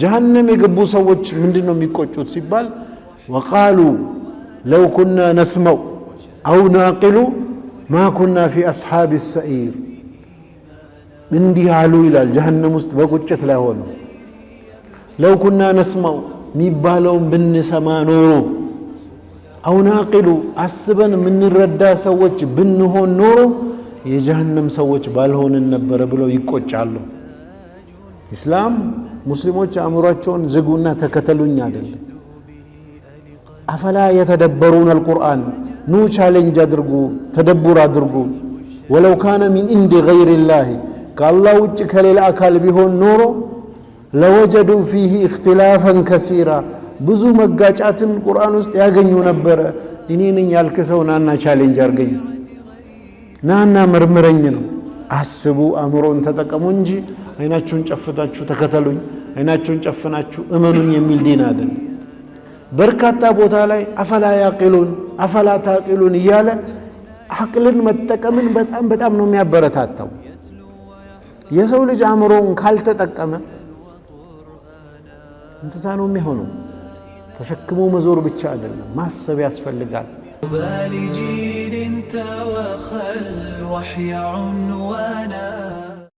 جهنم يقبو سوّج من دينو ميقوچوت سيبال وقالوا لو كنا نسمع أو ناقل ما كنا في أصحاب السعير من دي حالو إلى الجهنم مستبقوچت لا هونو لو كنا نسمع ميبالون بن سما نورو أو ناقل عسبا من الردى سوّج بن هون نورو يجهنم سوّج بالهون النبر بلو يقوچالو إسلام مسلموች አእምሮአቸውን ዝጉና ተከተሉኝ አይደል أفلا يتدبرون القرآن نو ቻሌንጅ አድርጉ ተደቡር አድርጉ ولو كان من عند غير الله كالله ውጭ ከሌላ አካል ቢሆን ኖሮ لوجدوا فيه اختلافا كثيرا ብዙ መጋጫትን ቁርአን ውስጥ ያገኙ ነበር እኔ ነኝ ያልከሰውናና ቻሌንጅ አርገኝ ናና መርምረኝ ነው አስቡ አእምሮን ተጠቀሙ እንጂ አይናችሁን ጨፍታችሁ ተከተሉኝ አይናችሁን ጨፍናችሁ እመኑኝ የሚል ዲን አይደል በርካታ ቦታ ላይ አፈላ ያቂሉን አፈላ ታቂሉን ይያለ አቅልን መጠቀምን በጣም ነው የሚያበረታታው የሰው ልጅ አእምሮን ካልተጠቀመ እንስሳ ነው የሚሆነው ተሸክሞ መዞር ብቻ አይደለም ማሰብ ያስፈልጋል بالجيل توخى الوحي عنوانا